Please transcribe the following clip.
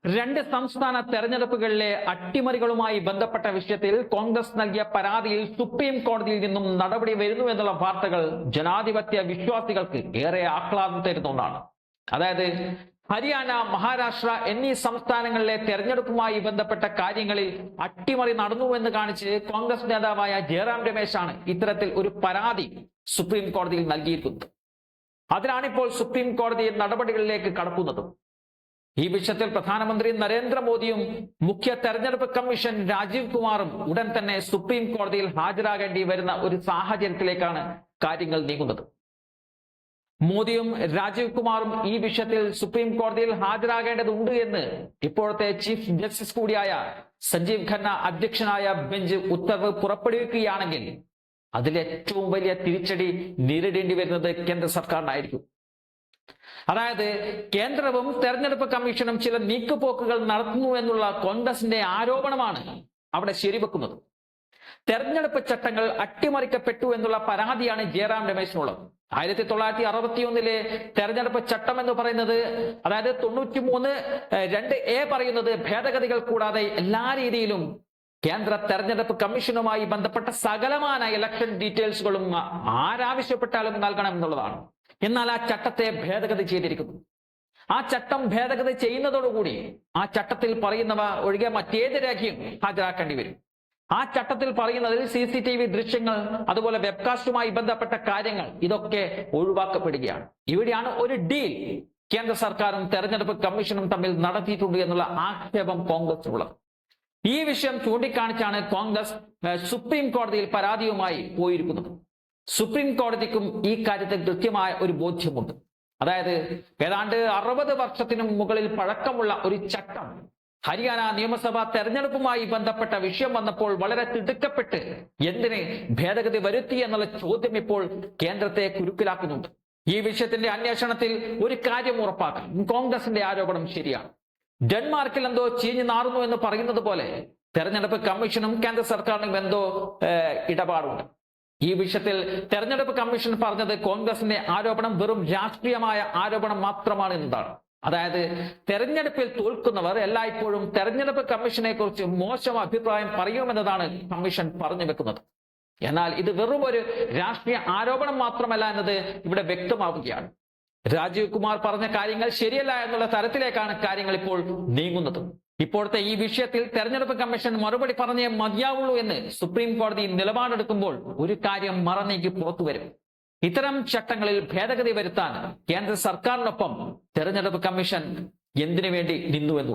രണ്ട് സംസ്ഥാന തെരഞ്ഞെടുപ്പുകളിലെ അട്ടിമറികളുമായി ബന്ധപ്പെട്ട വിഷയത്തിൽ കോൺഗ്രസ് നൽകിയ പരാതിയിൽ സുപ്രീം കോടതിയിൽ നിന്നും നടപടി വരുന്നു എന്നുള്ള വാർത്തകൾ ജനാധിപത്യ വിശ്വാസികൾക്ക് ഏറെ ആഹ്ലാദം തരുന്ന ഒന്നാണ്. അതായത് ഹരിയാന, മഹാരാഷ്ട്ര എന്നീ സംസ്ഥാനങ്ങളിലെ തെരഞ്ഞെടുപ്പുമായി ബന്ധപ്പെട്ട കാര്യങ്ങളിൽ അട്ടിമറി നടന്നുവെന്ന് കാണിച്ച് കോൺഗ്രസ് നേതാവായ ജയറാം രമേശാണ് ഇത്തരത്തിൽ ഒരു പരാതി സുപ്രീം കോടതിയിൽ നൽകിയിരിക്കുന്നത്. അതിനാണിപ്പോൾ സുപ്രീം കോടതി നടപടികളിലേക്ക് കടക്കുന്നത്. ഈ വിഷയത്തിൽ പ്രധാനമന്ത്രി നരേന്ദ്രമോദിയും മുഖ്യ തെരഞ്ഞെടുപ്പ് കമ്മീഷൻ രാജീവ് കുമാറും ഉടൻ തന്നെ സുപ്രീം കോടതിയിൽ ഹാജരാകേണ്ടി വരുന്ന ഒരു സാഹചര്യത്തിലേക്കാണ് കാര്യങ്ങൾ നീങ്ങുന്നത്. മോദിയും രാജീവ് കുമാറും ഈ വിഷയത്തിൽ സുപ്രീം കോടതിയിൽ ഹാജരാകേണ്ടതുണ്ട് എന്ന് ഇപ്പോഴത്തെ ചീഫ് ജസ്റ്റിസ് കൂടിയായ സഞ്ജീവ് ഖന്ന അധ്യക്ഷനായ ബെഞ്ച് ഉത്തരവ് പുറപ്പെടുവിക്കുകയാണെങ്കിൽ അതിലേറ്റവും വലിയ തിരിച്ചടി നേരിടേണ്ടി വരുന്നത് കേന്ദ്ര സർക്കാരിനായിരിക്കും. അതായത് കേന്ദ്രവും തെരഞ്ഞെടുപ്പ് കമ്മീഷനും ചില നീക്കുപോക്കുകൾ നടത്തുന്നു എന്നുള്ള കോൺഗ്രസിന്റെ ആരോപണമാണ് അവിടെ ശരിവെക്കുന്നത്. തെരഞ്ഞെടുപ്പ് ചട്ടങ്ങൾ അട്ടിമറിക്കപ്പെട്ടു എന്നുള്ള പരാതിയാണ് ജയറാം രമേശിനുള്ളത്. 1961 തെരഞ്ഞെടുപ്പ് ചട്ടം എന്ന് പറയുന്നത്, അതായത് 93(2)A പറയുന്നത് ഭേദഗതികൾ കൂടാതെ എല്ലാ രീതിയിലും കേന്ദ്ര തെരഞ്ഞെടുപ്പ് കമ്മീഷനുമായി ബന്ധപ്പെട്ട സകലമായ ഇലക്ഷൻ ഡീറ്റെയിൽസുകളും ആരാവശ്യപ്പെട്ടാലും നൽകണം എന്നുള്ളതാണ്. എന്നാൽ ആ ചട്ടത്തെ ഭേദഗതി ചെയ്തിരിക്കുന്നു. ആ ചട്ടം ഭേദഗതി ചെയ്യുന്നതോടുകൂടി ആ ചട്ടത്തിൽ പറയുന്നവ ഒഴികെ മറ്റേത് രേഖയും ഹാജരാക്കേണ്ടി വരും. ആ ചട്ടത്തിൽ പറയുന്നതിൽ CCTV ദൃശ്യങ്ങൾ, അതുപോലെ വെബ്കാസ്റ്റുമായി ബന്ധപ്പെട്ട കാര്യങ്ങൾ, ഇതൊക്കെ ഒഴിവാക്കപ്പെടുകയാണ്. ഇവിടെയാണ് ഒരു ഡീൽ കേന്ദ്ര സർക്കാരും തെരഞ്ഞെടുപ്പ് കമ്മീഷനും തമ്മിൽ നടത്തിയിട്ടുണ്ട് എന്നുള്ള ആക്ഷേപം കോൺഗ്രസിനുള്ളത്. ഈ വിഷയം ചൂണ്ടിക്കാണിച്ചാണ് കോൺഗ്രസ് സുപ്രീം കോടതിയിൽ പരാതിയുമായി പോയിരിക്കുന്നത്. സുപ്രീം കോടതിക്കും ഈ കാര്യത്തിൽ കൃത്യമായ ഒരു ബോധ്യമുണ്ട്. അതായത് ഏതാണ്ട് 60 വർഷത്തിനും മുകളിൽ പഴക്കമുള്ള ഒരു ചട്ടം ഹരിയാന നിയമസഭാ തെരഞ്ഞെടുപ്പുമായി ബന്ധപ്പെട്ട വിഷയം വന്നപ്പോൾ വളരെ തിടുക്കപ്പെട്ട് എന്തിന് ഭേദഗതി വരുത്തി എന്നുള്ള ചോദ്യം ഇപ്പോൾ കേന്ദ്രത്തെ കുരുക്കിലാക്കുന്നുണ്ട്. ഈ വിഷയത്തിന്റെ അന്വേഷണത്തിൽ ഒരു കാര്യം ഉറപ്പാക്കാം, കോൺഗ്രസിന്റെ ആരോപണം ശരിയാണ്. ഡെൻമാർക്കിൽ എന്തോ ചീഞ്ഞു നാറുന്നു എന്ന് പറയുന്നത് പോലെ തെരഞ്ഞെടുപ്പ് കമ്മീഷനും കേന്ദ്ര സർക്കാരിനും എന്തോ ഇടപാടുണ്ട്. ഈ വിഷയത്തിൽ തെരഞ്ഞെടുപ്പ് കമ്മീഷൻ പറഞ്ഞത് കോൺഗ്രസിന്റെ ആരോപണം വെറും രാഷ്ട്രീയമായ ആരോപണം മാത്രമാണ് എന്നതാണ്. അതായത് തെരഞ്ഞെടുപ്പിൽ തോൽക്കുന്നവർ എല്ലായ്പ്പോഴും തെരഞ്ഞെടുപ്പ് കമ്മീഷനെ കുറിച്ച് മോശം അഭിപ്രായം പറയുമെന്നതാണ് കമ്മീഷൻ പറഞ്ഞു വെക്കുന്നത്. എന്നാൽ ഇത് വെറും ഒരു രാഷ്ട്രീയ ആരോപണം മാത്രമല്ല എന്നത് ഇവിടെ വ്യക്തമാവുകയാണ്. രാജീവ് കുമാർ പറഞ്ഞ കാര്യങ്ങൾ ശരിയല്ല എന്നുള്ള തരത്തിലേക്കാണ് കാര്യങ്ങൾ ഇപ്പോൾ നീങ്ങുന്നത്. ഇപ്പോഴത്തെ ഈ വിഷയത്തിൽ തെരഞ്ഞെടുപ്പ് കമ്മീഷൻ മറുപടി പറഞ്ഞേ മതിയാവുള്ളൂ എന്ന് സുപ്രീം കോടതി നിലപാടെടുക്കുമ്പോൾ ഒരു കാര്യം മറനീക്കി പുറത്തു വരും. ഇത്തരം ചട്ടങ്ങളിൽ ഭേദഗതി വരുത്താൻ കേന്ദ്ര സർക്കാരിനൊപ്പം തെരഞ്ഞെടുപ്പ് കമ്മീഷൻ എന്തിനു വേണ്ടി നിന്നു എന്നുള്ളത്.